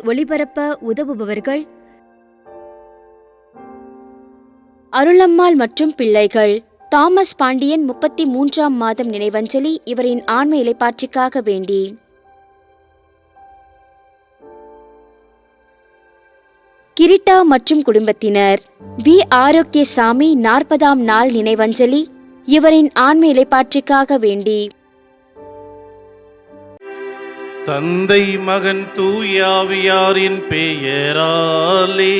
ஒளிபரப்ப உதவுபவர்கள் அருளம்மாள் மற்றும் பிள்ளைகள். தாமஸ் பாண்டியன் 33ஆம் மாதம் நினைவஞ்சலி. இவரின் ஆன்ம இளைப்பாற்றிக்காக வேண்டி. கிரிட்டா மற்றும் குடும்பத்தினர். வி ஆரோக்கியசாமி 40ஆம் நாள் நினைவஞ்சலி. இவரின் ஆன்ம இளைப்பாற்றிக்காக வேண்டி. தந்தை மகன் தூயாவியாரின் பெயராலே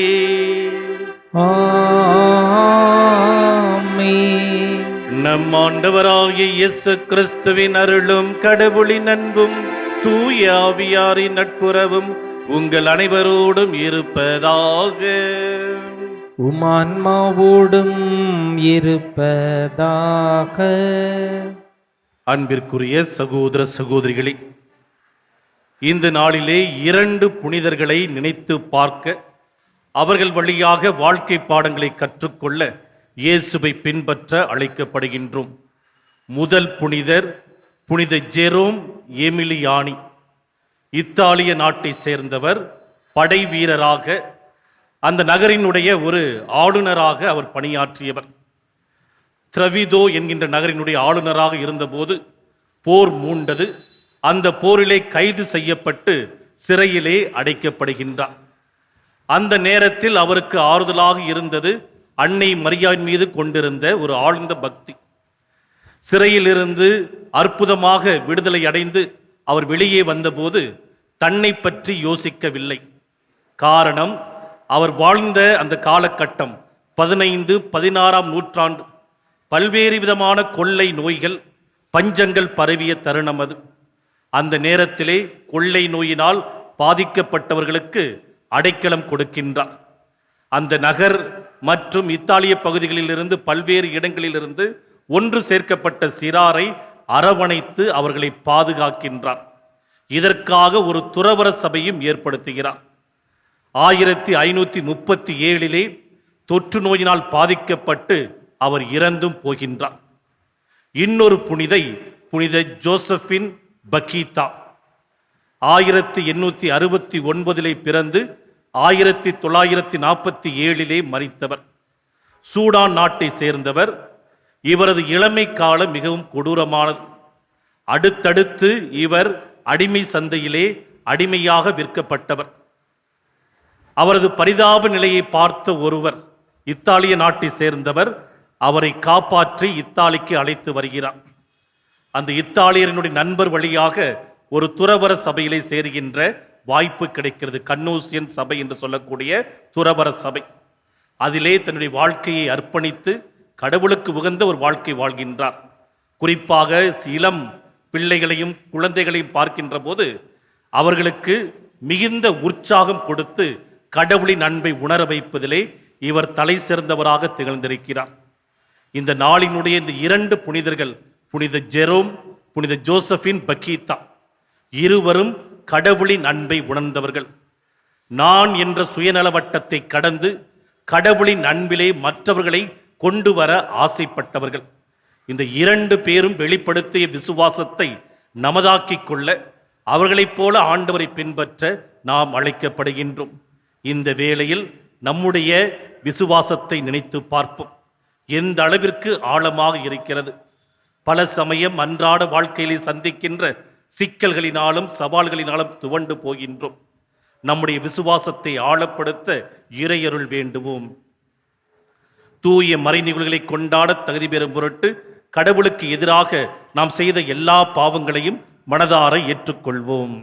நம் ஆண்டவராகிய இயேசு கிறிஸ்துவின் அருளும் கடவுளின் அன்பும் தூயாவியாரின் நட்புறவும் உங்கள் அனைவரோடும் இருப்பதாக. உமான்மாவோடும் இருப்பதாக. அன்பிற்குரிய சகோதர சகோதரிகளே, இந்த நாளிலே 2 புனிதர்களை நினைத்து பார்க்க, அவர்கள் வழியாக வாழ்க்கை பாடங்களை கற்றுக்கொள்ள இயேசுவை பின்பற்ற அழைக்கப்படுகின்றோம். முதல் புனிதர் புனித ஜெரோம் எமிலியானி. இத்தாலிய நாட்டை சேர்ந்தவர். படை வீரராக, அந்த நகரினுடைய ஒரு ஆளுநராக அவர் பணியாற்றியவர். திரவிதோ என்கின்ற நகரினுடைய ஆளுநராக இருந்தபோது போர் மூண்டது. அந்த போரிலே கைது செய்யப்பட்டு சிறையிலே அடைக்கப்படுகின்றார். அந்த நேரத்தில் அவருக்கு ஆறுதலாக இருந்தது அன்னை மரியாவின் மீது கொண்டிருந்த ஒரு ஆழ்ந்த பக்தி. சிறையிலிருந்து அற்புதமாக விடுதலை அடைந்து அவர் வெளியே வந்தபோது தன்னை பற்றி யோசிக்கவில்லை. காரணம், அவர் வாழ்ந்த அந்த காலகட்டம் 15, 16ஆம் நூற்றாண்டு. பல்வேறு விதமான கொள்ளை நோய்கள், பஞ்சங்கள் பரவிய தருணம் அது. அந்த நேரத்திலே கொள்ளை நோயினால் பாதிக்கப்பட்டவர்களுக்கு அடைக்கலம் கொடுக்கின்றார். அந்த நகர் மற்றும் இத்தாலிய பகுதிகளிலிருந்து பல்வேறு இடங்களிலிருந்து ஒன்று சேர்க்கப்பட்ட சிறாரை அரவணைத்து அவர்களை பாதுகாக்கின்றார். இதற்காக ஒரு துறவற சபையும் ஏற்படுத்துகிறார். 1537 தொற்று நோயினால் பாதிக்கப்பட்டு அவர் இறந்தும் போகின்றார். இன்னொரு புனித ஜோசபின் பக்கீதா 1869 பிறந்து 1947 மரித்தவர். சூடான் நாட்டை சேர்ந்தவர். இவரது இளமை காலம் மிகவும் கொடூரமானது. அடுத்தடுத்து இவர் அடிமை சந்தையிலே அடிமையாக விற்கப்பட்டவர். அவரது பரிதாப நிலையை பார்த்த ஒருவர், இத்தாலிய நாட்டை சேர்ந்தவர், அவரை காப்பாற்றி இத்தாலிக்கு அழைத்து வருகிறார். அந்த இத்தாலியரினுடைய நண்பர் வழியாக ஒரு துறவற சபையிலே சேருகின்ற வாய்ப்பு கிடைக்கிறது. கன்னூசியன் சபை என்று சொல்லக்கூடிய துறவற சபை. அதிலே தன்னுடைய வாழ்க்கையை அர்ப்பணித்து கடவுளுக்கு உகந்த ஒரு வாழ்க்கை வாழ்கின்றார். குறிப்பாக இளம் பிள்ளைகளையும் குழந்தைகளையும் பார்க்கின்ற போது அவர்களுக்கு மிகுந்த உற்சாகம் கொடுத்து கடவுளின் அன்பை உணர வைப்பதிலே இவர் தலை சிறந்தவராக திகழ்ந்திருக்கிறார். இந்த நாளினுடைய இந்த 2 புனிதர்கள், புனித ஜெரோம், புனித ஜோசபின் பக்கீதா, இருவரும் கடவுளின் அன்பை உணர்ந்தவர்கள். நான் என்ற சுயநல வட்டத்தை கடந்து கடவுளின் அன்பிலே மற்றவர்களை கொண்டு வர ஆசைப்பட்டவர்கள். இந்த 2 பேரும் வெளிப்படுத்திய விசுவாசத்தை நமதாக்கிக் கொள்ள அவர்களைப் போல ஆண்டவரை பின்பற்ற நாம் அழைக்கப்படுகின்றோம். இந்த வேளையில் நம்முடைய விசுவாசத்தை நினைத்து பார்ப்போம். எந்த அளவிற்கு ஆழமாக இருக்கிறது. பல சமயம் அன்றாட வாழ்க்கையிலே சந்திக்கின்ற சிக்கல்களினாலும் சவால்களினாலும் துவண்டு போகின்றோம். நம்முடைய விசுவாசத்தை ஆழப்படுத்த இறையருள் வேண்டுவோம். தூய மறைநிகழ்வுகளை கொண்டாட தகுதி பெறும் பொருட்டு கடவுளுக்கு எதிராக நாம் செய்த எல்லா பாவங்களையும் மனதார ஏற்றுக்கொள்வோம்.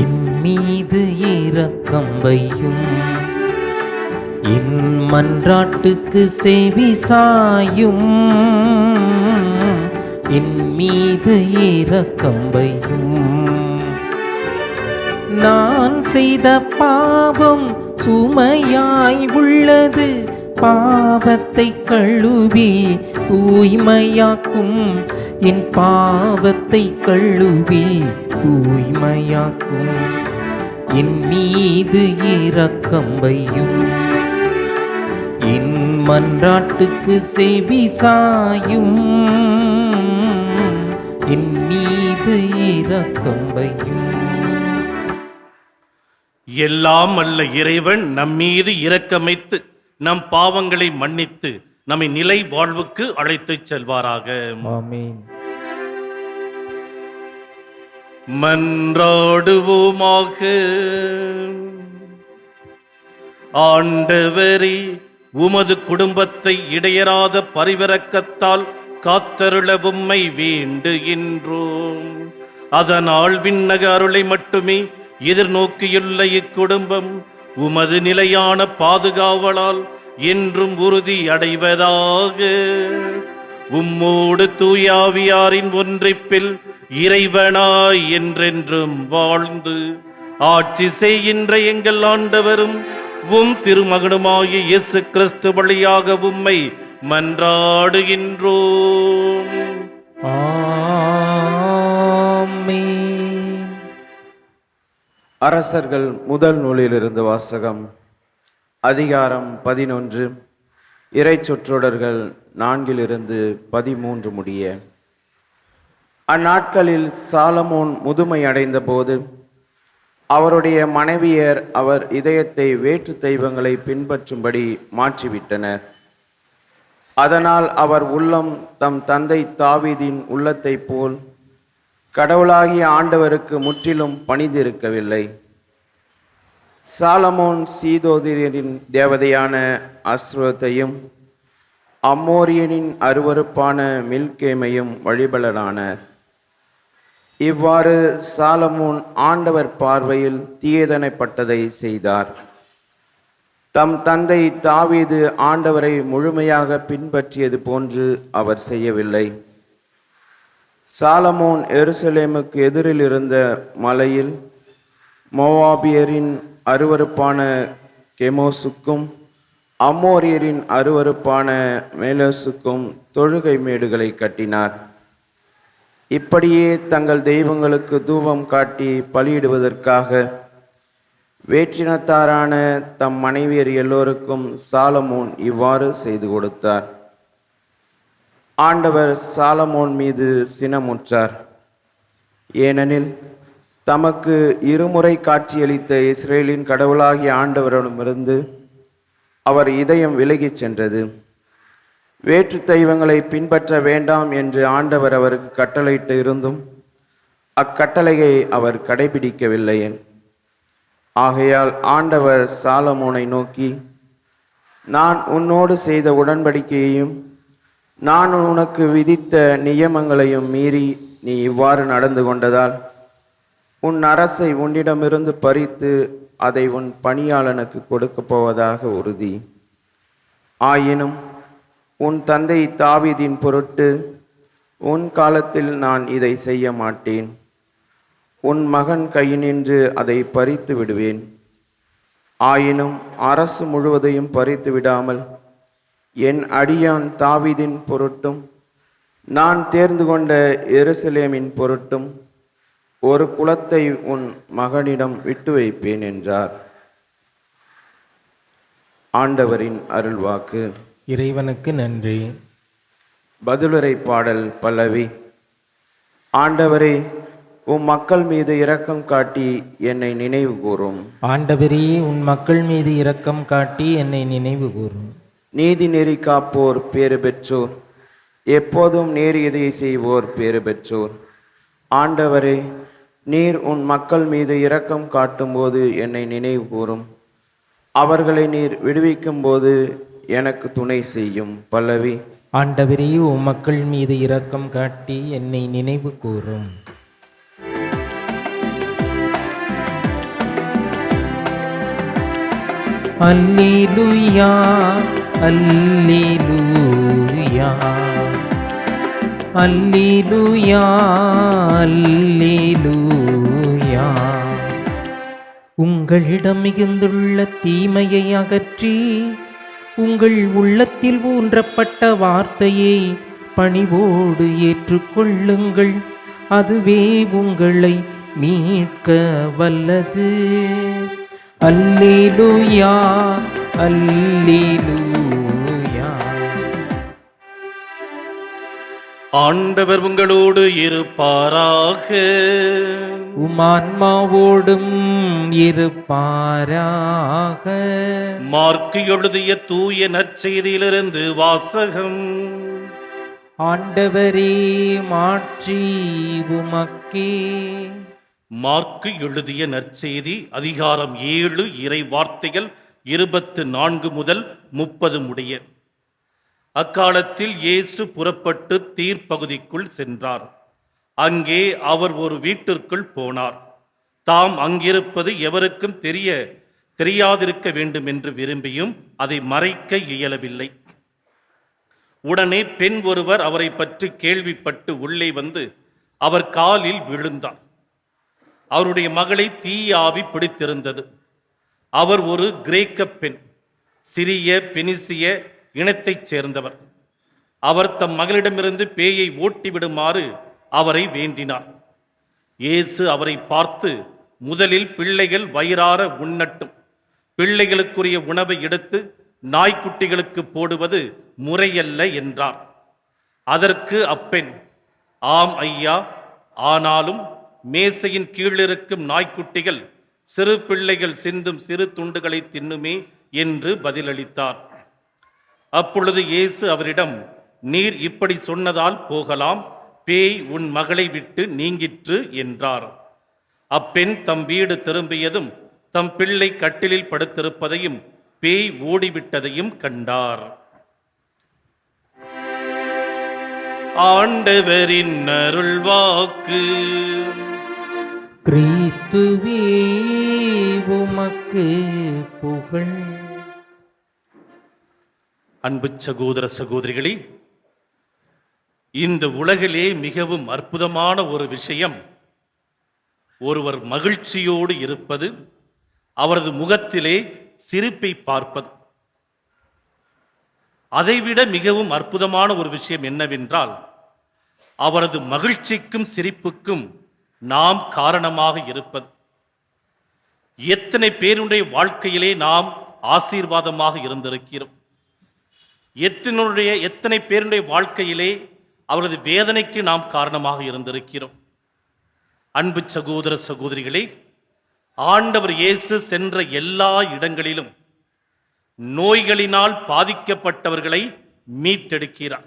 என் மீது இரக்கம் வையும், என் மன்றாட்டுக்கு செவி சாயும். என் மீது இரக்கம் வையும். நான் செய்த பாவம் சுமையாய் உள்ளது, பாவத்தை கழுவி தூய்மையாக்கும். என் பாவத்தை கழுவி தூய்மையாக்கும். என் மீது இரக்கம் வையும், என் மன்றாட்டுக்கு செவி சாயும். என் மீது இரக்கம் வையும். எல்லாம் அல்ல இறைவன் நம்மீது இரக்கமைத்து நம் பாவங்களை மன்னித்து நம்மை நிலை வாழ்வுக்கு அழைத்துச் செல்வாராக. ஆமென். மன்றாடுவோமாக. ஆண்டவரே, உமது குடும்பத்தை இடையறாத பரிவிரக்கத்தால் காத்தருள உம்மை வேண்டுகின்றோம். அதனால் விண்ணக அருளை மட்டுமே எதிர்நோக்கியுள்ள இக்குடும்பம் உமது நிலையான பாதுகாவலால் என்றும் உறுதி அடைவதாக. உம்மோடு தூயாவியாரின் ஒன்றிப்பில் இறைவனாய் என்றென்றும் வாழ்ந்து ஆட்சி செய்கின்ற எங்கள் ஆண்டவரும் உம் திருமகனுமாகிய இயேசு கிறிஸ்து வழியாக உம்மை மன்றாடுகின்றோம். ஆமென். அரசர்கள் முதல் நூலிலிருந்து வாசகம். அதிகாரம் 11, இறை சொற்றொடர்கள் 4-13 முடிய. அந்நாட்களில் சாலமோன் முதுமை அடைந்த போது அவருடைய மனைவியர் அவர் இதயத்தை வேற்று தெய்வங்களை பின்பற்றும்படி மாற்றிவிட்டனர். அதனால் அவர் உள்ளம் தம் தந்தை தாவீதின் உள்ளத்தைப் போல் கடவுளாகிய ஆண்டவருக்கு முற்றிலும் பணிந்திருக்கவில்லை. சாலமோன் சீதோதியரின் தேவதையான அஸ்ரோத்தையும் அம்மோரியனின் அருவருப்பான மில்கேமையும் வழிபலரானார். இவ்வாறு சாலமோன் ஆண்டவர் பார்வையில் தீயதனைப்பட்டதை செய்தார். தம் தந்தை தாவீது ஆண்டவரை முழுமையாக பின்பற்றியது போன்று அவர் செய்யவில்லை. சாலமோன் எருசலேமுக்கு எதிரில் இருந்த மலையில் மோவாபியரின் அருவருப்பான கெமோசுக்கும் அம்மோரியரின் அருவருப்பான மேலோசுக்கும் தொழுகை மேடுகளை கட்டினார். இப்படியே தங்கள் தெய்வங்களுக்கு தூபம் காட்டி பலியிடுவதற்காக வேற்றினத்தாரான தம் மனைவியர் எல்லோருக்கும் சாலமோன் இவ்வாறு செய்து கொடுத்தார். ஆண்டவர் சாலமோன் மீது சினமுற்றார். ஏனெனில் தமக்கு இருமுறை காட்சியளித்த இஸ்ரேலின் கடவுளாகிய ஆண்டவரிடமிருந்து அவர் இதயம் விலகிச் சென்றது. வேற்று தெய்வங்களை பின்பற்ற வேண்டாம் என்று ஆண்டவர் அவருக்கு கட்டளையிட்டு இருந்தும் அக்கட்டளையை அவர் கடைபிடிக்கவில்லை. ஆகையால் ஆண்டவர் சாலமோனை நோக்கி, நான் உன்னோடு செய்த உடன்படிக்கையையும் நான் உனக்கு விதித்த நியமங்களையும் மீறி நீ இவ்வாறு நடந்து கொண்டதால் உன் அரசை உன்னிடமிருந்து பறித்து அதை உன் பணியாளனுக்கு கொடுக்கப் போவதாக உறுதி. ஆயினும் உன் தந்தை தாவீதின் பொருட்டு உன் காலத்தில் நான் இதை செய்ய மாட்டேன். உன் மகன் கையினின்று அதை பறித்து விடுவேன். ஆயினும் அரசு முழுவதையும் பறித்து விடாமல் என் அடியான் தாவீதின் பொருட்டும் நான் தேர்ந்து கொண்ட எருசலேமின் பொருட்டும் ஒரு குலத்தை உன் மகனிடம் விட்டு வைப்பேன் என்றார். ஆண்டவரின் அருள்வாக்கு. இறைவனுக்கு நன்றி. பதிலுரை பாடல் பல்லவி. ஆண்டவரே, உம் மக்கள் மீது இரக்கம் காட்டி என்னை நினைவு கூறும். ஆண்டவரே, உன் மக்கள் மீது இரக்கம் காட்டி என்னை நினைவு கூறும். நீதி நெறி காப்போர் பேறு பெற்றோர், எப்போதும் நேரியதை செய்வோர் பேறு பெற்றோர். ஆண்டவரே, நீர் உன் மக்கள் மீது இரக்கம் காட்டும்போது என்னை நினைவு கூறும். அவர்களை நீர் விடுவிக்கும் போது எனக்கு துணை செய்யும். பல்லவி. ஆண்டவரே, உம் மக்கள் மீது இரக்கம் காட்டி என்னை நினைவு கூறும். அல்லேலூயா, அல்லேலூயா, அல்லேலூயா, அல்லேலூயா. உங்களிடம் மிகுந்துள்ள தீமையை அகற்றி உங்கள் உள்ளத்தில் ஊன்றப்பட்ட வார்த்தையை பணிவோடு ஏற்றுக்கொள்ளுங்கள். அதுவே உங்களை மீட்க வல்லது. அல்லேலூயா, அல்லேலூயா. ஆண்டவர் உங்களோடு இருப்பாராக. உமான்மாவோடும் இருப்பாராக. மார்க்கு எழுதிய தூய நற்செய்தியிலிருந்து வாசகம். ஆண்டவரே மாட்சி உமக்கே. மார்க்கு எழுதிய நற்செய்தி அதிகாரம் 7 இறை வார்த்தைகள் 24 முதல் 30 முடிய. அக்காலத்தில் இயேசு புறப்பட்டு தீர் பகுதிக்குள் சென்றார். அங்கே அவர் ஒரு வீட்டிற்குள் போனார். தாம் அங்கிருப்பது எவருக்கும் தெரியாதிருக்க வேண்டும் என்று விரும்பியும் அதை மறைக்க இயலவில்லை. உடனே பெண் ஒருவர் அவரை பற்றி கேள்விப்பட்டு உள்ளே வந்து அவர் காலில் விழுந்தார். அவருடைய மகளை தீய ஆவி பிடித்திருந்தது. அவர் ஒரு கிரேக்க பெண், சிரிய பெனிசிய இனத்தைச் சேர்ந்தவர். அவர் தம் மகளிடமிருந்து பேயை ஓட்டிவிடுமாறு அவரை வேண்டினார். இயேசு அவரை பார்த்து, முதலில் பிள்ளைகள் வயிறார உண்ணட்டும், பிள்ளைகளுக்குரிய உணவை எடுத்து நாய்க்குட்டிகளுக்கு போடுவது முறையல்ல என்றார். அதற்கு அப்பெண், ஆம் ஐயா, ஆனாலும் மேசையின் கீழிருக்கும் நாய்க்குட்டிகள் சிறு பிள்ளைகள் சிந்தும் சிறு துண்டுகளை தின்னுமே என்று பதிலளித்தார். அப்பொழுது இயேசு அவரிடம், நீர் இப்படி சொன்னதால் போகலாம், பேய் உன் மகளை விட்டு நீங்கிற்று என்றார். அப்பெண் தம் வீடு திரும்பியதும் தம் பிள்ளை கட்டிலில் படுத்திருப்பதையும் பேய் ஓடிவிட்டதையும் கண்டார். ஆண்டவரின் அருள்வாக்கு. கிறிஸ்துவே உமக்கு புகழ். அன்பு சகோதர சகோதரிகளே, இந்த உலகிலே மிகவும் அற்புதமான ஒரு விஷயம் ஒருவர் மகிழ்ச்சியோடு இருப்பது, அவரது முகத்திலே சிரிப்பை பார்ப்பது. அதைவிட மிகவும் அற்புதமான ஒரு விஷயம் என்னவென்றால், அவரது மகிழ்ச்சிக்கும் சிரிப்புக்கும் நாம் காரணமாக இருப்பது. எத்தனை பேருடைய வாழ்க்கையிலே நாம் ஆசீர்வாதமாக இருந்திருக்கிறோம். எத்தனை பேருடைய வாழ்க்கையிலே அவரது வேதனைக்கு நாம் காரணமாக இருந்திருக்கிறோம். அன்பு சகோதர சகோதரிகளே, ஆண்டவர் இயேசு சென்ற எல்லா இடங்களிலும் நோய்களினால் பாதிக்கப்பட்டவர்களை மீட்டெடுக்கிறார்.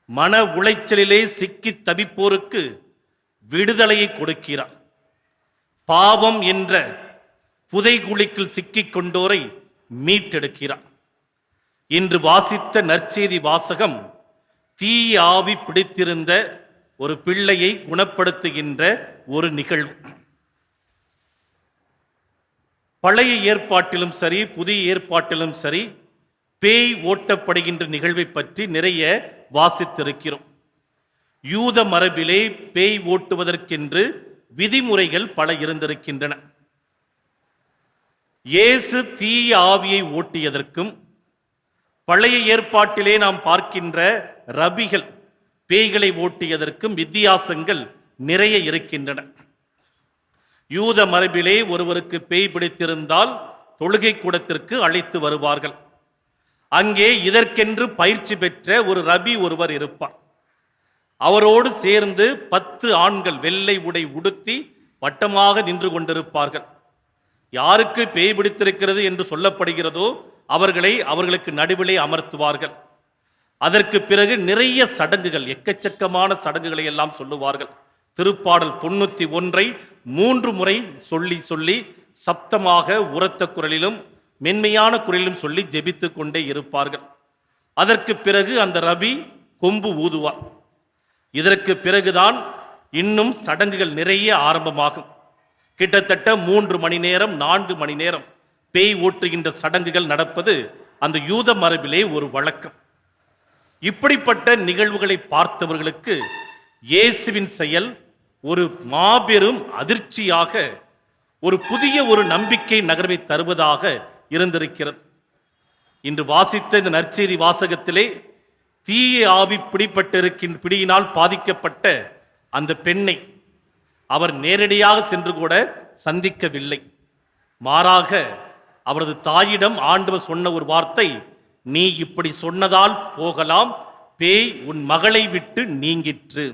மன உளைச்சலிலே சிக்கி தவிப்போருக்கு விடுதலையை கொடுக்கிறார். பாவம் என்ற புதைகுழிக்குள் சிக்கிக் கொண்டோரை மீட்டெடுக்கிறார். இன்று வாசித்த நற்செய்தி வாசகம் தீய ஆவி பிடித்திருந்த ஒரு பிள்ளையை குணப்படுத்துகின்ற ஒரு நிகழ்வு. பழைய ஏற்பாட்டிலும் சரி, புதிய ஏற்பாட்டிலும் சரி, பேய் ஓட்டப்படுகின்ற நிகழ்வை பற்றி நிறைய வாசித்திருக்கிறோம். யூத மரபிலே பேய் ஓட்டுவதற்கென்று விதிமுறைகள் பல இருந்திருக்கின்றன. இயேசு தீய ஆவியை ஓட்டியதற்கும் பழைய ஏற்பாட்டிலே நாம் பார்க்கின்ற ரபிகள் பேய்களை ஓட்டியதற்கும் வித்தியாசங்கள் நிறைய இருக்கின்றன. யூத மரபிலே ஒருவருக்கு பேய் பிடித்திருந்தால் தொழுகை கூடத்திற்கு அழைத்து வருவார்கள். அங்கே இதற்கென்று பயிற்சி பெற்ற ஒரு ரபி ஒருவர் இருப்பார். அவரோடு சேர்ந்து 10 ஆண்கள் வெள்ளை உடை உடுத்தி வட்டமாக நின்று கொண்டிருப்பார்கள். யாருக்கு பேய் பிடித்திருக்கிறது என்று சொல்லப்படுகிறதோ அவர்களுக்கு நடுவிலே அமர்த்துவார்கள். அதற்கு பிறகு நிறைய சடங்குகள், எக்கச்சக்கமான சடங்குகளை எல்லாம் சொல்லுவார்கள். திருப்பாடல் 91 3 முறை சொல்லி சப்தமாக உரத்த குரலிலும் மென்மையான குரலிலும் சொல்லி ஜெபித்து கொண்டே இருப்பார்கள். அதற்கு பிறகு அந்த ரபி கொம்பு ஊதுவார். இதற்கு பிறகுதான் இன்னும் சடங்குகள் நிறைய ஆரம்பமாகும். கிட்டத்தட்ட 3 மணி நேரம் 4 மணி நேரம் பேய் ஓட்டுகின்ற சடங்குகள் நடப்பது அந்த யூத மரபிலே ஒரு வழக்கம். இப்படிப்பட்ட நிகழ்வுகளை பார்த்தவர்களுக்கு இயேசுவின் செயல் ஒரு மாபெரும் அதிர்ச்சியாக, ஒரு புதிய ஒரு நம்பிக்கை நகர்வை தருவதாக இருந்திருக்கிறது. இன்று வாசித்த இந்த நற்செய்தி வாசகத்திலே தீய ஆவி பிடியினால் பாதிக்கப்பட்ட அந்த பெண்ணை அவர் நேரடியாக சென்று கூட சந்திக்கவில்லை. மாறாக அவரது தாயிடம் ஆண்டவர் சொன்ன ஒரு வார்த்தை, நீ இப்படி சொன்னதால் போகலாம், பேய் உன் மகளை விட்டு நீங்கிற்று.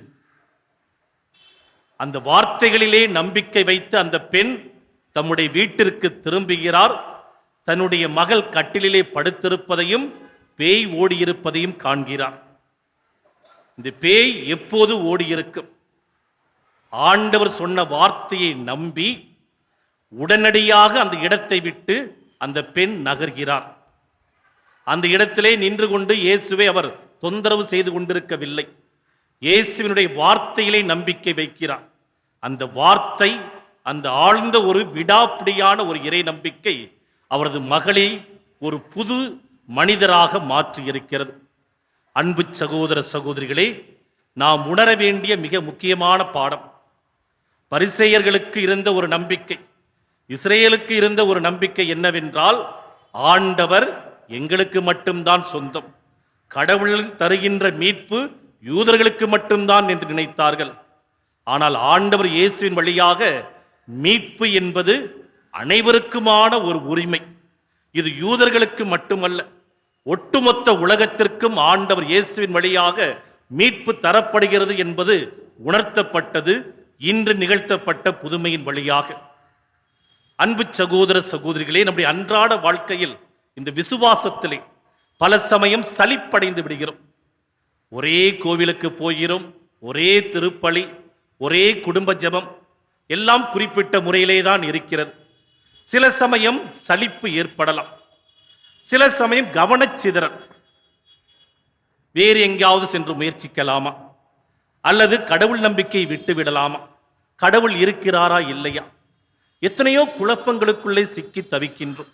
அந்த வார்த்தைகளிலே நம்பிக்கை வைத்து அந்த பெண் தம்முடைய வீட்டிற்கு திரும்புகிறார். தன்னுடைய மகள் கட்டிலிலே படுத்திருப்பதையும் பேய் ஓடியிருப்பதையும் காண்கிறார். இந்த பேய் எப்போது ஓடியிருக்கும்? ஆண்டவர் சொன்ன வார்த்தையை நம்பி உடனடியாக அந்த இடத்தை விட்டு அந்த பெண் நகர்கிறார். அந்த இடத்திலே நின்று கொண்டு இயேசுவை அவர் தொந்தரவு செய்து கொண்டிருக்கவில்லை. இயேசுவினுடைய வார்த்தையிலே நம்பிக்கை வைக்கிறார். அந்த வார்த்தை, அந்த ஆழ்ந்த ஒரு விடாப்பிடியான ஒரு இறை நம்பிக்கை அவரது மகளை ஒரு புது மனிதராக மாற்றியிருக்கிறது. அன்பு சகோதர சகோதரிகளே, நாம் உணர வேண்டிய மிக முக்கியமான பாடம், பரிசேயர்களுக்கு இருந்த ஒரு நம்பிக்கை, இஸ்ரேலுக்கு இருந்த ஒரு நம்பிக்கை என்னவென்றால், ஆண்டவர் எங்களுக்கு மட்டும்தான் சொந்தம், கடவுள் தருகின்ற மீட்பு யூதர்களுக்கு மட்டும்தான் என்று நினைத்தார்கள். ஆனால் ஆண்டவர் இயேசுவின் வழியாக மீட்பு என்பது அனைவருக்குமான ஒரு உரிமை. இது யூதர்களுக்கு மட்டுமல்ல, ஒட்டுமொத்த உலகத்திற்கும் ஆண்டவர் இயேசுவின் வழியாக மீட்பு தரப்படுகிறது என்பது உணர்த்தப்பட்டது இன்று நிகழ்த்தப்பட்ட புதுமையின் வழியாக. அன்பு சகோதர சகோதரிகளே, நம்முடைய அன்றாட வாழ்க்கையில் இந்த விசுவாசத்திலே பல சமயம் சலிப்படைந்து விடுகிறோம். ஒரே கோவிலுக்கு போகிறோம், ஒரே திருப்பலி, ஒரே குடும்ப ஜெபம், எல்லாம் குறிப்பிட்ட முறையிலே தான் இருக்கிறது. சில சமயம் சலிப்பு ஏற்படலாம், சில சமயம் கவனச்சிதறல், வேறு எங்காவது சென்று முயற்சிக்கலாமா, அல்லது கடவுள் நம்பிக்கையை விட்டு விடலாமா, கடவுள் இருக்கிறாரா இல்லையா, எத்தனையோ குழப்பங்களுக்குள்ளே சிக்கி தவிக்கின்றோம்.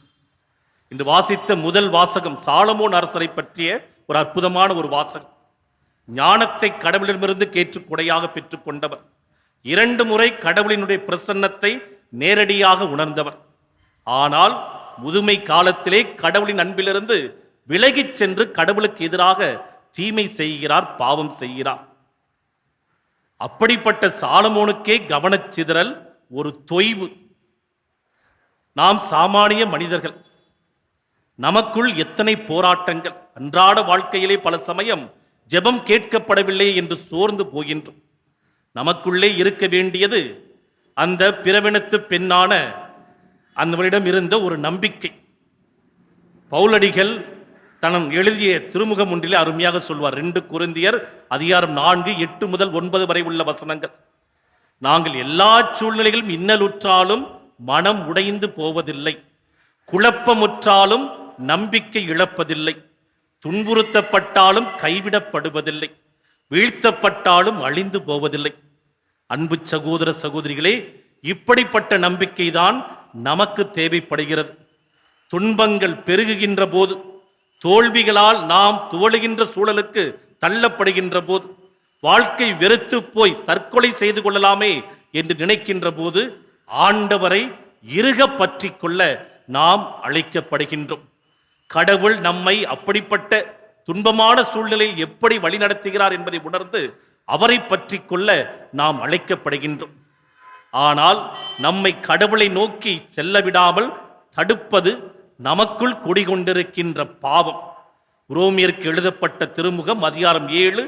இன்று வாசித்த முதல் வாசகம் சாலமோன் அரசரை பற்றிய ஒரு அற்புதமான ஒரு வாசகம். ஞானத்தை கடவுளிடமிருந்து கேட்டு கொடையாக பெற்றுக் கொண்டவர், 2 முறை கடவுளினுடைய பிரசன்னத்தை நேரடியாக உணர்ந்தவர். ஆனால் முதுமை காலத்திலே கடவுளின் அன்பிலிருந்து விலகிச் சென்று கடவுளுக்கு எதிராக தீமை செய்கிறார், பாவம் செய்கிறார். அப்படிப்பட்ட சாலமோனுக்கே கவனச்சிதறல், ஒரு தொய்வு. நாம் சாமானிய மனிதர்கள், நமக்குள் எத்தனை போராட்டங்கள். அன்றாட வாழ்க்கையிலே பல சமயம் ஜெபம் கேட்கப்படவில்லை என்று சோர்ந்து போகின்றோம். நமக்குள்ளே இருக்க வேண்டியது அந்த பிறவினத்து பெண்ணான அந்தவரிடம் இருந்த ஒரு நம்பிக்கை. பவுலடிகள் தன் எழுதிய திருமுகம் ஒன்றிலே அருமையாக சொல்வார். 2 கொரிந்தியர் அதிகாரம் 4, 8 முதல் 9 வரை உள்ள வசனங்கள். நாங்கள் எல்லா சூழ்நிலைகளும் இன்னலுற்றாலும் மனம் உடைந்து போவதில்லை, குழப்பமுற்றாலும் நம்பிக்கை இழப்பதில்லை, துன்புறுத்தப்பட்டாலும் கைவிடப்படுவதில்லை, வீழ்த்தப்பட்டாலும் அழிந்து போவதில்லை. அன்பு சகோதர சகோதரிகளே, இப்படிப்பட்ட நம்பிக்கைதான் நமக்கு தேவைப்படுகிறது. துன்பங்கள் பெருகுகின்ற போது, தோல்விகளால் நாம் துவளுகின்ற சூழலுக்கு தள்ளப்படுகின்ற போது, வாழ்க்கை வெறுத்து போய் தற்கொலை செய்து கொள்ளலாமே என்று நினைக்கின்ற போது, ஆண்டவரை இறுக பற்றி கொள்ள நாம் அழைக்கப்படுகின்றோம். கடவுள் நம்மை அப்படிப்பட்ட துன்பமான சூழ்நிலையில் எப்படி வழிநடத்துகிறார் என்பதை உணர்ந்து அவரை பற்றி கொள்ள நாம் அழைக்கப்படுகின்றோம். ஆனால் நம்மை கடவுளை நோக்கி செல்ல விடாமல் தடுப்பது நமக்குள் குடிகொண்டிருக்கின்ற பாவம். ரோமியருக்கு எழுதப்பட்ட திருமுகம் அதிகாரம் 7,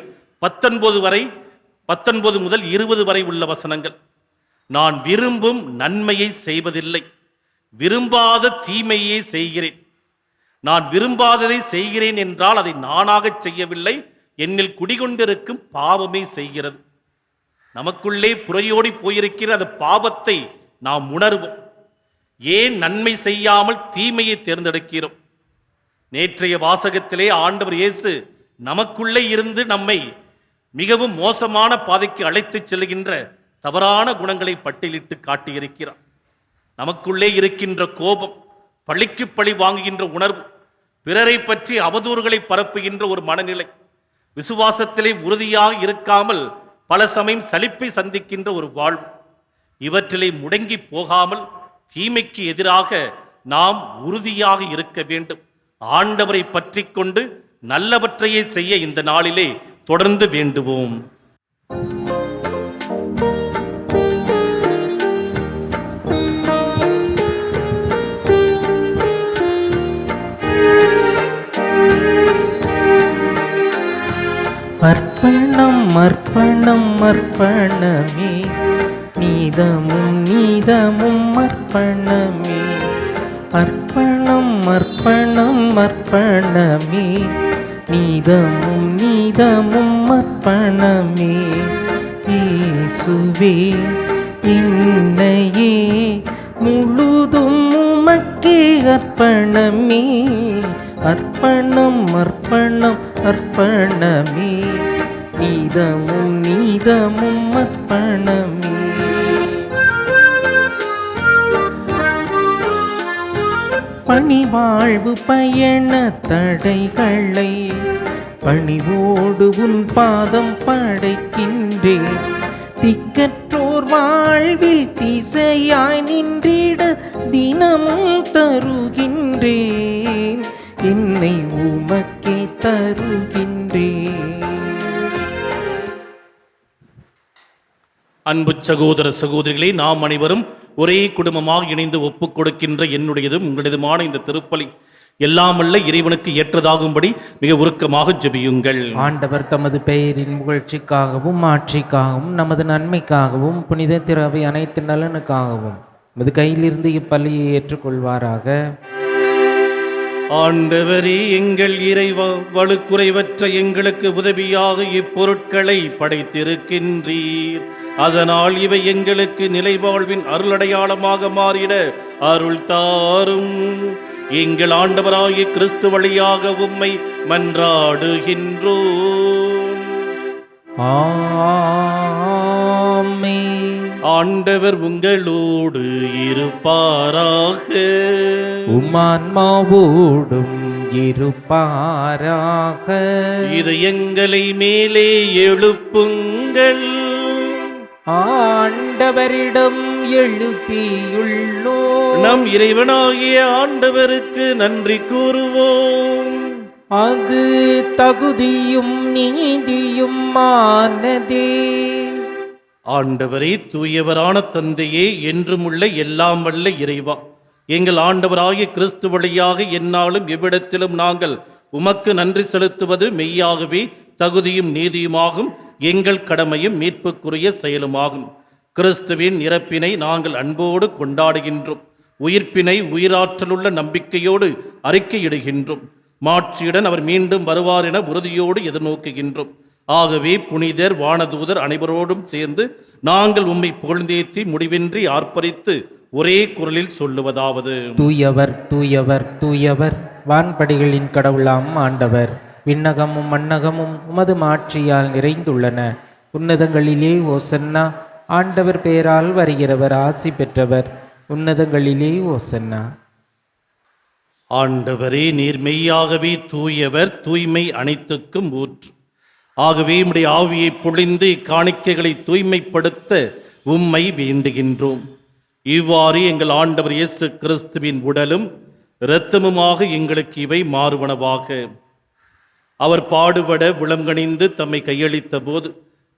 19 முதல் 20 வரை உள்ள வசனங்கள். நான் விரும்பும் நன்மையை செய்வதில்லை, விரும்பாத தீமையே செய்கிறேன். நான் விரும்பாததை செய்கிறேன் என்றால் அதை நானாக செய்யவில்லை, என்னில் குடிகொண்டிருக்கும் பாவமே செய்கிறது. நமக்குள்ளே புறையோடி போயிருக்கிற அந்த பாவத்தை நாம் உணர்வோம். ஏன் நன்மை செய்யாமல் தீமையை தேர்ந்தெடுக்கிறோம்? நேற்றைய வாசகத்திலே ஆண்டவர் இயேசு நமக்குள்ளே இருந்து நம்மை மிகவும் மோசமான பாதைக்கு அழைத்துச் செல்கின்ற தவறான குணங்களை பட்டியலிட்டு காட்டியிருக்கிறார். நமக்குள்ளே இருக்கின்ற கோபம், பழிக்கு பழி வாங்குகின்ற உணர்வு, பிறரை பற்றி அவதூறுகளை பரப்புகின்ற ஒரு மனநிலை, விசுவாசத்திலே உறுதியாக இருக்காமல் பல சமயம் சலிப்பை சந்திக்கின்ற ஒரு வாழ்வு, இவற்றிலே முடங்கி போகாமல் தீமைக்கு எதிராக நாம் உறுதியாக இருக்க வேண்டும். ஆண்டவரை பற்றி கொண்டு நல்லவற்றையே செய்ய இந்த நாளிலே தொடர்ந்து வேண்டுவோம். அர்ப்பணம் அர்ப்பணம் அர்ப்பணமே, நீதமும் நீதமும் அர்ப்பணமே. அர்ப்பணம் அர்ப்பணம் அர்ப்பணமே, நீதமும் நீதமும் அர்ப்பணமே. இயேசுவே என்னையே முழுதும் உமக்கே அர்ப்பணமே. அர்ப்பணம் அர்ப்பணம் அர்ப்பணமே, நீதமும் நீதமும் அர்ப்பணமே. பணிவாழ்வு பயண தடைகளை பணிவோடு உன் பாதம் படைக்கின்றேன். திக்கற்றோர் வாழ்வில் திசையாய் நின்றிட தினமும் தருகின்றேன், என்னை உமக்கே தருகின்றேன். அன்பு சகோதர சகோதரிகளே, நாம் அனைவரும் ஒரே குடும்பமாக இணைந்து ஒப்புக் கொடுக்கின்ற என்னுடையதும் உங்களதுமான இந்த திருப்பலி எல்லாமல்ல இறைவனுக்கு ஏற்றதாகும்படி மிக உருக்கமாக ஜெபியுங்கள். ஆண்டவர் தமது பெயரின் புகழ்ச்சிக்காகவும் ஆட்சிக்காகவும் நமது நன்மைக்காகவும் புனித திரவை அனைத்து நலனுக்காகவும் நமது கையிலிருந்து இப்பலியை ஏற்றுக்கொள்வாராக. ஆண்டவரே, எங்கள் இறைவா, வலுக்குறைவற்ற எங்களுக்கு உதவியாக இப்பொருட்களை படைத்திருக்கின்றீர். அதனால் இவை எங்களுக்கு நிலைவாழ்வின் அருளடையாளமாக மாறிட அருள் தாரும். எங்கள் ஆண்டவராகிய கிறிஸ்து வழியாக உம்மை மன்றாடுகின்றோம். ஆமென். ஆண்டவர் உங்களோடு இருப்பாராக. உம்மான்மாவோடும் இருப்பாராக. இதயங்களை மேலே எழுப்புங்கள். ஆண்டவரிடம் எழுப்பியுள்ளோ. நம் இறைவனாகிய ஆண்டவருக்கு நன்றி கூறுவோம். அது தகுதியும் நீதியும் ஆனதே. ஆண்டவரே, தூயவரான தந்தையே, என்றுமுள்ள எல்லாம் வல்ல இறைவா, எங்கள் ஆண்டவராகிய கிறிஸ்து வழியாக எந்நாளும் எவ்விடத்திலும் நாங்கள் உமக்கு நன்றி செலுத்துவது மெய்யாகவே தகுதியும் நீதியுமாகும், எங்கள் கடமையும் மீட்புக்குரிய செயலுமாகும். கிறிஸ்துவின் இறப்பினை நாங்கள் அன்போடு கொண்டாடுகின்றோம். உயிர்ப்பினை உயிராற்றலுள்ள நம்பிக்கையோடு அறிக்கையிடுகின்றோம். மாட்சியுடன் அவர் மீண்டும் வருவார் என உறுதியோடு எதிர்நோக்குகின்றோம். ஆகவே புனிதர், வானதூதர் அனைவரோடும் சேர்ந்து நாங்கள் உம்மை புகழ்ந்தேத்தி முடிவின்றி ஆர்ப்பரித்து ஒரே குரலில் சொல்லுவதாவது: தூயவர் தூயவர் தூயவர், வான்படிகளின் கடவுளாம் ஆண்டவர். விண்ணகமும் மண்ணகமும் உமது மாட்சியால் நிறைந்துள்ளன. உன்னதங்களிலே ஓசன்னா. ஆண்டவர் பெயரால் வருகிறவர் ஆசி பெற்றவர். உன்னதங்களிலே ஓசன்னா. ஆண்டவரே, நீர் மெய்யாகவே தூயவர், தூய்மை அனைத்துக்கும் ஊற்று. ஆகவே உம்முடைய ஆவியை பொழிந்து இக்காணிக்கைகளை தூய்மைப்படுத்த உம்மை வேண்டுகின்றோம். இவ்வாறு எங்கள் ஆண்டவர் இயேசு கிறிஸ்துவின் உடலும் இரத்தமுமாக எங்களுக்கு இவை மாறுவனவாக. அவர் பாடுபட விளங்கணிந்து தம்மை கையளித்த போது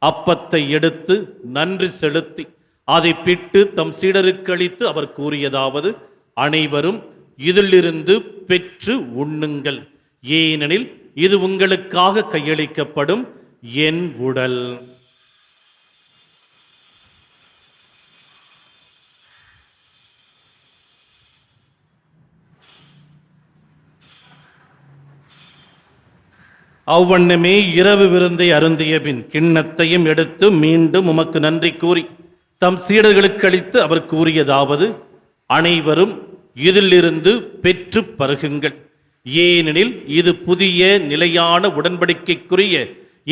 அப்பத்தை எடுத்து நன்றி செலுத்தி அதை பிட்டு தம் சீடருக்கு அளித்து அவர் கூறியதாவது: அனைவரும் இதிலிருந்து பெற்று உண்ணுங்கள், ஏனெனில் இது உங்களுக்காக கையளிக்கப்படும் என் உடல். அவ்வண்ணமே இரவு விருந்தை அருந்திய பின் கிண்ணத்தையும் எடுத்து மீண்டும் உமக்கு நன்றி கூறி தம் சீடர்களுக்கு அளித்து அவர் கூறியதாவது: அனைவரும் இதிலிருந்து பெற்று பருகுங்கள், ஏனெனில் இது புதிய நிலையான உடன்படிக்கைக்குரிய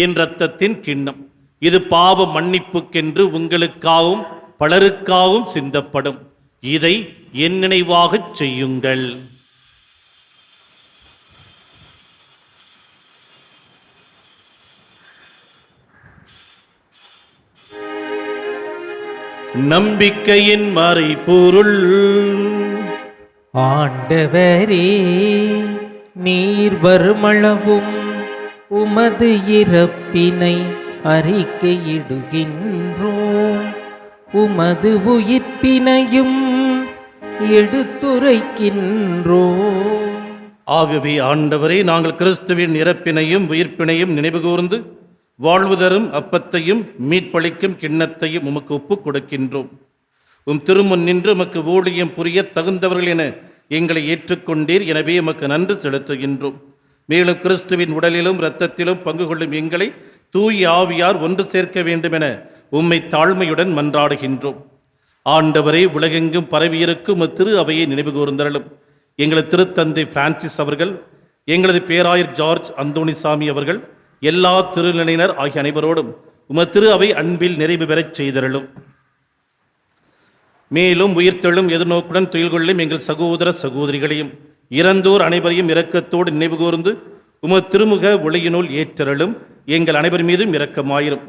என் இரத்தத்தின் கிண்ணம். இது பாவ மன்னிப்புக்கென்று உங்களுக்காகவும் பலருக்காகவும் சிந்தப்படும். இதை என் நினைவாகச் செய்யுங்கள். நம்பிக்கையின் மறைபொருள். ஆண்டவரே, நீர் வருமளவும் உமது இறப்பினை அறிக்கையிடுகின்றோம், உமது உயிர்ப்பினையும் எடுத்துரைக்கின்றோம். ஆகவே ஆண்டவரே, நாங்கள் கிறிஸ்துவின் இறப்பினையும் உயிர்ப்பினையும் நினைவு கூர்ந்து வாழ்வு தரும் அப்பத்தையும் மீட்பளிக்கும் கிண்ணத்தையும் உமக்கு ஒப்புக் கொடுக்கின்றோம். திருமுன் நின்று உமக்கு ஊழியம் புரிய தகுந்தவர்கள் என எங்களை ஏற்றுக்கொண்டீர். எனவே உமக்கு நன்றி செலுத்துகின்றோம். மேலும் கிறிஸ்துவின் உடலிலும் இரத்தத்திலும் பங்கு கொள்ளும் எங்களை தூய ஆவியார் ஒன்று சேர்க்க வேண்டும் என உம்மை தாழ்மையுடன் மன்றாடுகின்றோம். ஆண்டவரே, உலகெங்கும் பரவியிருக்கும் திரு அவையை நினைவு கூர்ந்தருளும். எங்களது திருத்தந்தை பிரான்சிஸ் அவர்கள், எங்களது பேராயர் ஜார்ஜ் அந்தோணிசாமி அவர்கள், எல்லா திருநிலையினர் ஆகிய அனைவரோடும் திரு அவை அன்பில் நிறைவு பெறச் செய்தருளும். மேலும் உயிர்த்தெழும் எதிர்நோக்குடன் துயில் கொள்ளும் எங்கள் சகோதர சகோதரிகளையும் இறந்தோர் அனைவரையும் இரக்கத்தோடு நினைவு கூர்ந்து திருமுக ஒளியினுள் ஏற்றருளும். எங்கள் அனைவர் மீதும் இரக்கமாயிரும்.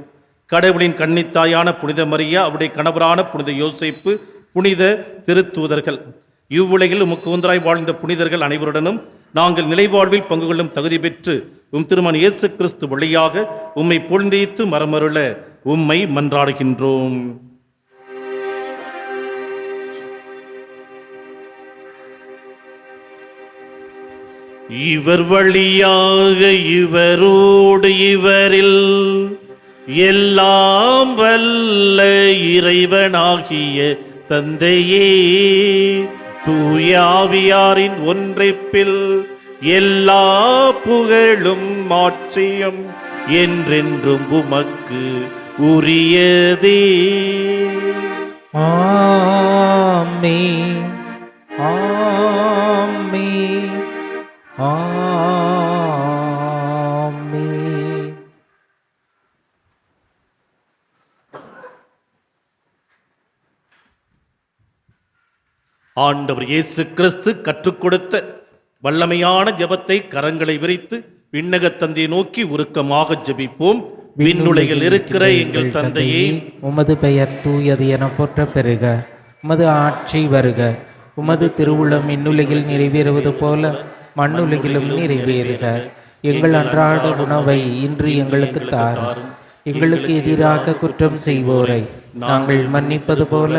கடவுளின் கன்னித்தாயான புனித மரியா, அவருடைய கணவரான புனித யோசேப்பு, புனித திருத்தூதர்கள், இவ்வுலகில் உமக்கு ஒன்றாய் வாழ்ந்த புனிதர்கள் அனைவருடனும் நாங்கள் நிலைவாழ்வில் பங்கு கொள்ளும் தகுதி பெற்று திருமண இயேசு கிறிஸ்து வழியாக உம்மை புகழ்ந்தேத்து மரமருள உம்மை மன்றாடுகின்றோம். இவர் வழியாக இவரோடு இவரில் எல்லாம் வல்ல இறைவனாகிய தந்தையே, தூய ஆவியாரின் ஒன்றைப்பில் எல்லா புகழும் மாட்சியும் என்றென்றும் உமக்கு உரியதே. ஆமென், ஆமென், ஆமென். ஆண்டவர் இயேசு கிறிஸ்து கற்றுக் கொடுத்த வல்லமையான ஜெபத்தை கரங்களை விரித்து விண்ணக தந்தையை நோக்கி உருக்கமாக ஜெபிப்போம். விண்ணுலகில் இருக்கிற எங்கள் தந்தையே, உமது பெயர் தூயது என போற்ற பெறுக. உமது ஆட்சி வருக. உமது திருவுளம் விண்ணுலகில் நிறைவேறுவது போல மண்ணுலகிலும் நிறைவேறுக. எங்கள் அன்றாட உணவை இன்று எங்களுக்கு தாரும். எங்களுக்கு எதிராக குற்றம் செய்வோரை நாங்கள் மன்னிப்பது போல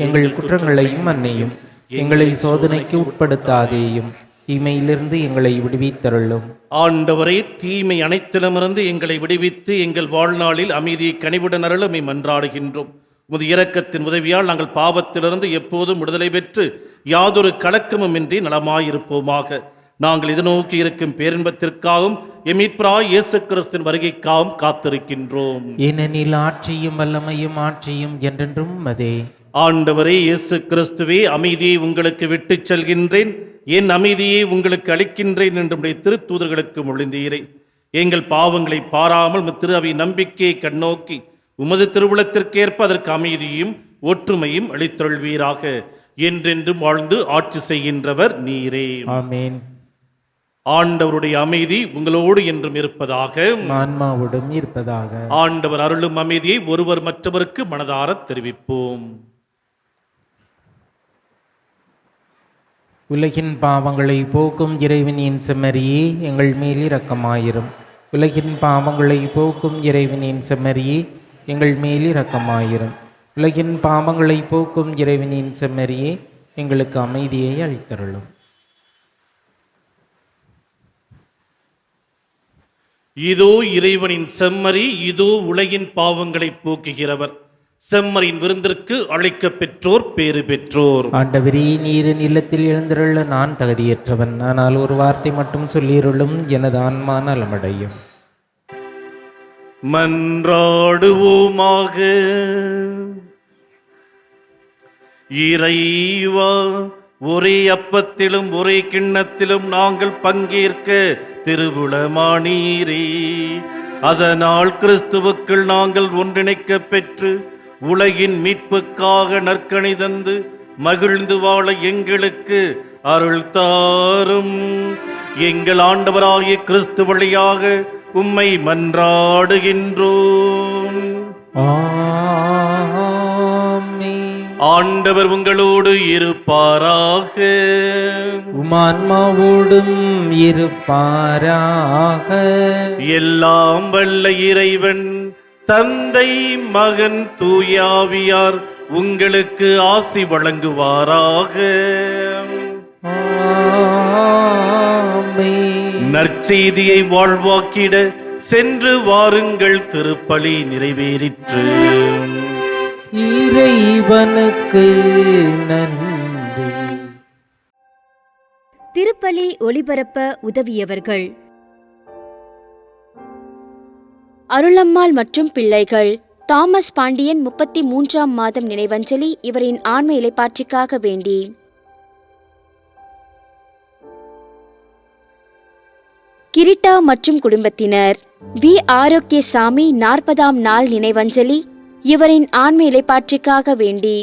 எங்கள் குற்றங்களையும் மன்னியும். எங்களை சோதனைக்கு உட்படுத்தாதேயும், தீமையிலிருந்து எங்களை விடுவித்தருளும். ஆண்டவரே, தீமை அனைத்திலுமிருந்து எங்களை விடுவித்து எங்கள் வாழ்நாளில் அமைதியை கனிவுடன் அருளும் மன்றாடுகின்றோம். உமது இரக்கத்தின் உதவியால் நாங்கள் பாவத்திலிருந்து எப்போதும் விடுதலை பெற்று யாதொரு கலக்கமுமின்றி நலமாயிருப்போமாக. நாங்கள் எதிர்நோக்கி இருக்கும் பேரின்பத்திற்காகவும் எமீட்பராய் இயேசு கிறிஸ்துவின் வருகைக்காகவும் காத்திருக்கின்றோம். ஏனெனில் ஆட்சியும் வல்லமையும் ஆட்சியும் என்றென்றும் உமதே. ஆண்டவரே இயேசு கிறிஸ்துவே, அமைதியை உங்களுக்கு விட்டுச் செல்கின்றேன், என் அமைதியை உங்களுக்கு அளிக்கின்றேன் என்று திருத்தூதர்களுக்கு மொழிந்தீரே. எங்கள் பாவங்களை பாராமல் திரு அவை நம்பிக்கையை கண்ணோக்கி உமது திருவுளத்திற்கேற்ப அதற்கு அமைதியும் ஒற்றுமையும் அளித்தொள்வீராக. என்றென்றும் வாழ்ந்து ஆட்சி செய்கின்றவர் நீரே. ஆமென். ஆண்டவருடைய அமைதி உங்களோடு என்றும் இருப்பதாக, ஆன்மாவோடும் இருப்பதாக. ஆண்டவர் அருளும் அமைதியை ஒருவர் மற்றவருக்கு மனதார தெரிவிப்போம். உலகின் பாவங்களை போக்கும் இறைவனின் செம்மறியே, எங்கள் மேல் இரக்கமாயிரும். உலகின் பாவங்களை போக்கும் இறைவனின் செம்மறியே, எங்கள் மேல் இரக்கமாயிரும். உலகின் பாவங்களை போக்கும் இறைவனின் செம்மறியே, எங்களுக்கு அமைதியை அளித்தருளும். இதோ இறைவனின் செம்மறி, இதோ உலகின் பாவங்களை போக்குகிறவர். செம்மறியின் விருந்திற்கு அழைக்க பெற்றோர் பேறு பெற்றோர். ஆண்டவரே, நீரின் இல்லத்தில் எழுந்தருள நான் தகுதியற்றவன். ஆனால் ஒரு வார்த்தை மட்டும் சொல்லிருளும், எனது ஆன்மா நலமடையும். மன்றாடுவோமாக. இறைவா, ஒரே அப்பத்திலும் ஒரே கிண்ணத்திலும் நாங்கள் பங்கேற்க திருவுளமானீரே. அதனால் கிறிஸ்துவுக்குள் நாங்கள் ஒன்றிணைக்க பெற்று உலகின் மீட்புக்காக நற்கனி தந்து மகிழ்ந்து வாழ எங்களுக்கு அருள் தாரும். எங்கள் ஆண்டவராகிய கிறிஸ்து வழியாக உம்மை மன்றாடுகின்றோம். ஆண்டவர் உங்களோடு இருப்பாராக. உமான்மாவோடும் இருப்பாராக. எல்லாம் வல்ல இறைவன் தந்தை, மகன், தூயாவியார் உங்களுக்கு ஆசி வழங்குவாராக. நற்செய்தியை வாழ்வாக்கிட சென்று வாருங்கள், திருப்பலி நிறைவேறிற்று. இறைவனுக்கு நன்றி. திருப்பலி ஒளிபரப்ப உதவியவர்கள்: அருளம்மாள் மற்றும் பிள்ளைகள். தாமஸ் பாண்டியன் 33ஆம் மாதம் நினைவஞ்சலி இவரின் ஆன்ம இளைப்பாற்றிக்காக வேண்டி. கிரிட்டா மற்றும் குடும்பத்தினர். வி ஆரோக்கியசாமி 40ஆம் நாள் நினைவஞ்சலி இவரின் ஆன்ம இளைப்பாற்றிக்காக வேண்டி.